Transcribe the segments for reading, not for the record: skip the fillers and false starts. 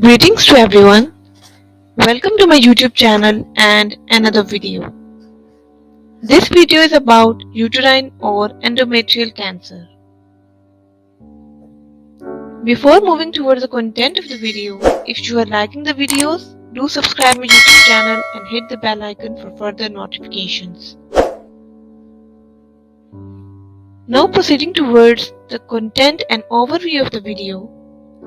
Greetings to everyone. Welcome to my YouTube channel and another video. This video is about uterine or endometrial cancer. Before moving towards the content of the video, if you are liking the videos, do subscribe my YouTube channel and hit the bell icon for further notifications. Now proceeding towards the content and overview of the video.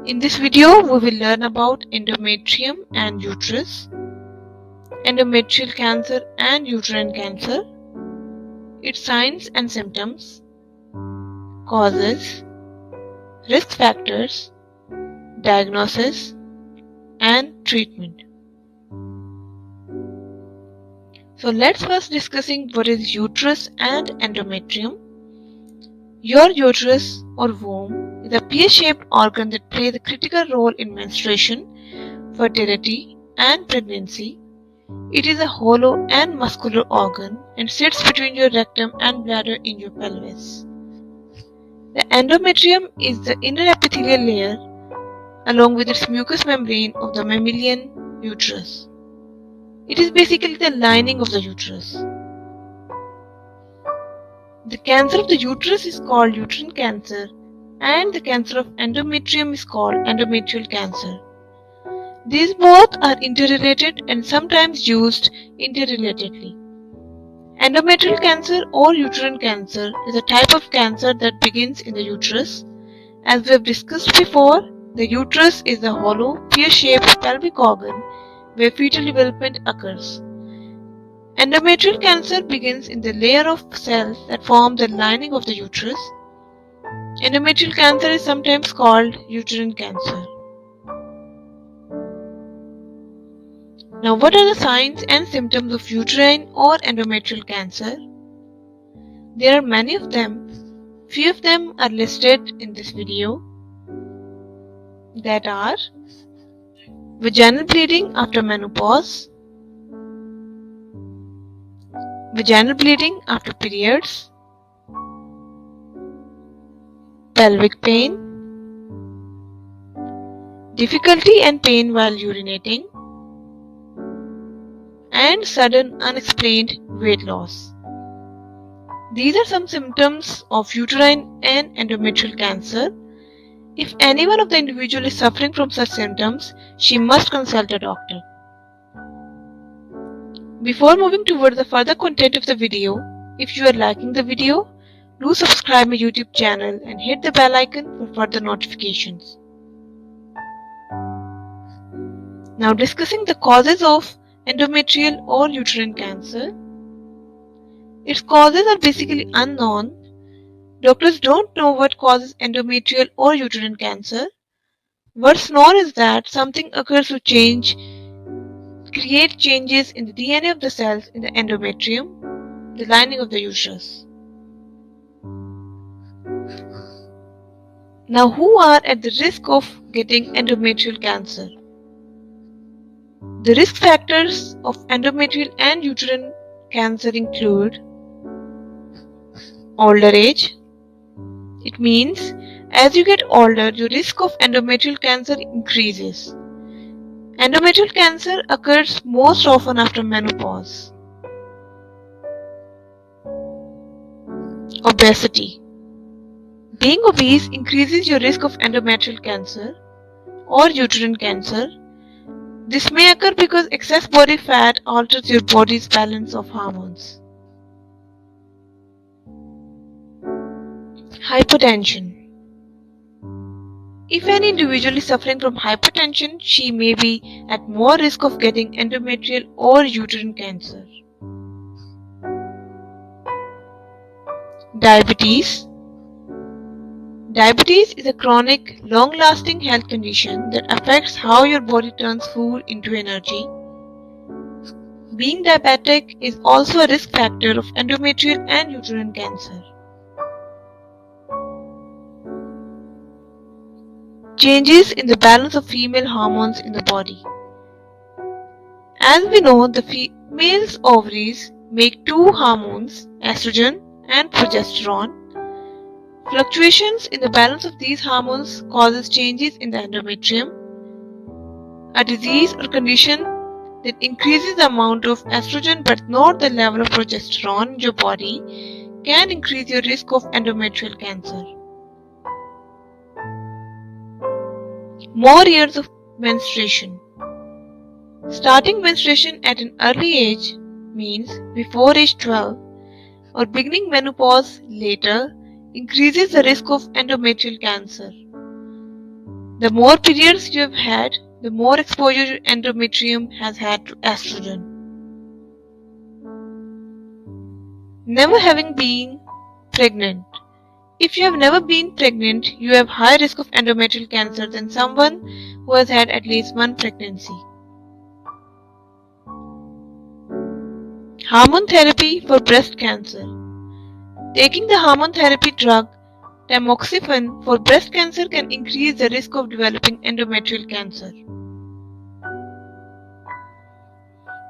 In this video, we will learn about endometrium and uterus, endometrial cancer and uterine cancer, its signs and symptoms, causes, risk factors, diagnosis, and treatment. So let's first discussing what is uterus and endometrium. Your uterus or womb is a pear-shaped organ that plays a critical role in menstruation, fertility, and pregnancy. It is a hollow and muscular organ and sits between your rectum and bladder in your pelvis. The endometrium is the inner epithelial layer along with its mucous membrane of the mammalian uterus. It is basically the lining of the uterus. The cancer of the uterus is called uterine cancer and the cancer of endometrium is called endometrial cancer. These both are interrelated and sometimes used interrelatedly. Endometrial cancer or uterine cancer is a type of cancer that begins in the uterus. As we have discussed before, the uterus is a hollow, pear-shaped pelvic organ where fetal development occurs. Endometrial cancer begins in the layer of cells that form the lining of the uterus. Endometrial cancer is sometimes called uterine cancer. Now, what are the signs and symptoms of uterine or endometrial cancer? There are many of them. Few of them are listed in this video. That are vaginal bleeding after menopause, vaginal bleeding after periods, pelvic pain, difficulty and pain while urinating, and sudden unexplained weight loss. These are some symptoms of uterine and endometrial cancer. If any one of the individual is suffering from such symptoms, she must consult a doctor. Before moving towards the further content of the video, if you are liking the video, do subscribe my YouTube channel and hit the bell icon for further notifications. Now discussing the causes of endometrial or uterine cancer. Its causes are basically unknown. Doctors don't know what causes endometrial or uterine cancer. What's known is that something occurs to create changes in the DNA of the cells in the endometrium, the lining of the uterus. Now, who are at the risk of getting endometrial cancer? The risk factors of endometrial and uterine cancer include older age. It means as you get older, your risk of endometrial cancer increases. Endometrial cancer occurs most often after menopause. Obesity. Being obese increases your risk of endometrial cancer or uterine cancer. This may occur because excess body fat alters your body's balance of hormones. Hypertension. If any individual is suffering from hypertension, she may be at more risk of getting endometrial or uterine cancer. Diabetes. Diabetes is a chronic, long-lasting health condition that affects how your body turns food into energy. Being diabetic is also a risk factor of endometrial and uterine cancer. Changes in the balance of female hormones in the body. As we know, the female's ovaries make two hormones, estrogen and progesterone. Fluctuations in the balance of these hormones causes changes in the endometrium. a disease or condition that increases the amount of estrogen but not the level of progesterone in your body, can increase your risk of endometrial cancer. More years of menstruation. Starting menstruation at an early age means before age 12 or beginning menopause later increases the risk of endometrial cancer. The more periods you have had, the more exposure your endometrium has had to estrogen. Never having been pregnant. If you have never been pregnant, you have higher risk of endometrial cancer than someone who has had at least one pregnancy. Hormone therapy for breast cancer. Taking the hormone therapy drug tamoxifen for breast cancer can increase the risk of developing endometrial cancer.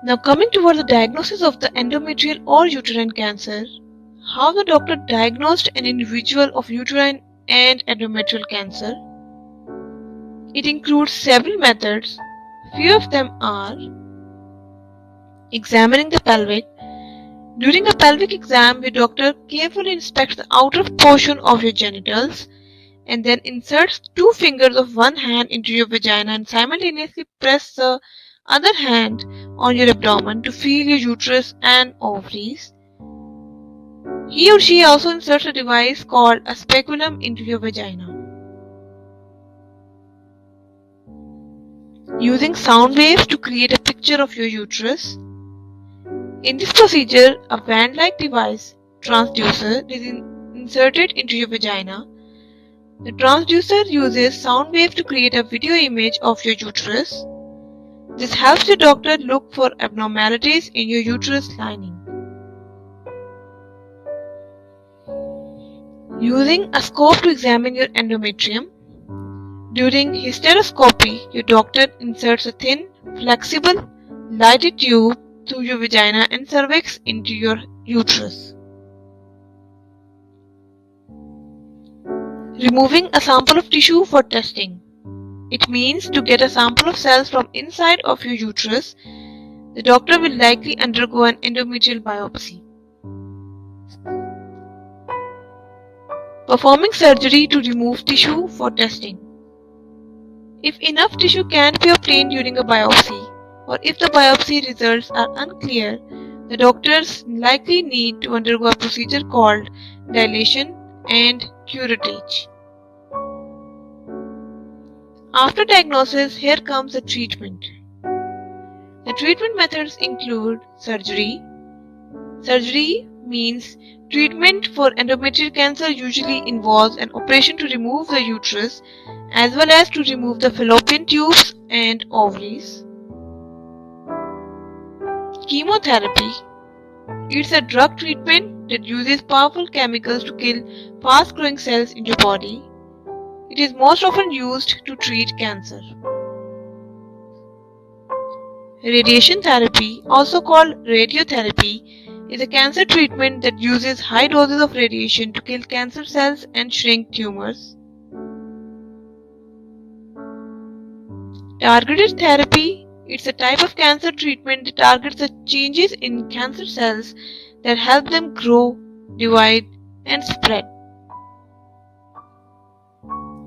Now coming toward the diagnosis of the endometrial or uterine cancer, how the doctor diagnosed an individual of uterine and endometrial cancer. It includes several methods. Few of them are examining the pelvic. During a pelvic exam, your doctor carefully inspects the outer portion of your genitals and then inserts 2 fingers of one hand into your vagina and simultaneously press the other hand on your abdomen to feel your uterus and ovaries. He or she also inserts a device called a speculum into your vagina. Using sound waves to create a picture of your uterus. In this procedure, a band-like device, transducer, is inserted into your vagina. The transducer uses sound waves to create a video image of your uterus. This helps the doctor look for abnormalities in your uterus lining. Using a scope to examine your endometrium. During hysteroscopy, your doctor inserts a thin, flexible, lighted tube through your vagina and cervix into your uterus. Removing a sample of tissue for testing. It means to get a sample of cells from inside of your uterus. The doctor will likely undergo an endometrial biopsy. Performing surgery to remove tissue for testing. If enough tissue can't be obtained during a biopsy, or if the biopsy results are unclear, the doctors likely need to undergo a procedure called dilation and curettage. After diagnosis, here comes the treatment. The treatment methods include surgery. Surgery means treatment for endometrial cancer usually involves an operation to remove the uterus as well as to remove the fallopian tubes and ovaries. Chemotherapy. It's a drug treatment that uses powerful chemicals to kill fast-growing cells in your body. It is most often used to treat cancer. Radiation therapy, also called radiotherapy, is a cancer treatment that uses high doses of radiation to kill cancer cells and shrink tumors. Targeted therapy, it's a type of cancer treatment that targets the changes in cancer cells that help them grow, divide, and spread.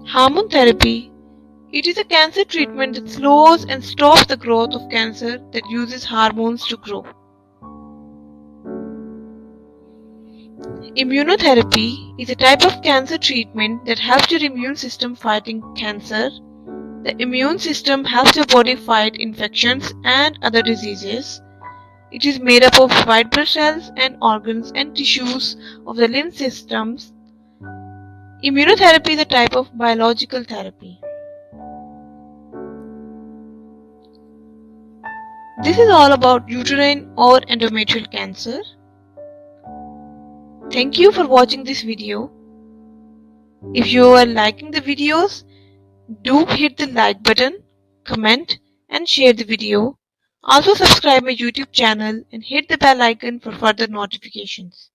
Hormone therapy, it is a cancer treatment that slows and stops the growth of cancer that uses hormones to grow. Immunotherapy is a type of cancer treatment that helps your immune system fighting cancer. The immune system helps your body fight infections and other diseases. It is made up of white blood cells and organs and tissues of the lymph systems. Immunotherapy is a type of biological therapy. This is all about uterine or endometrial cancer. Thank you for watching this video. If you are liking the videos, do hit the like button, comment and share the video. Also subscribe my YouTube channel and hit the bell icon for further notifications.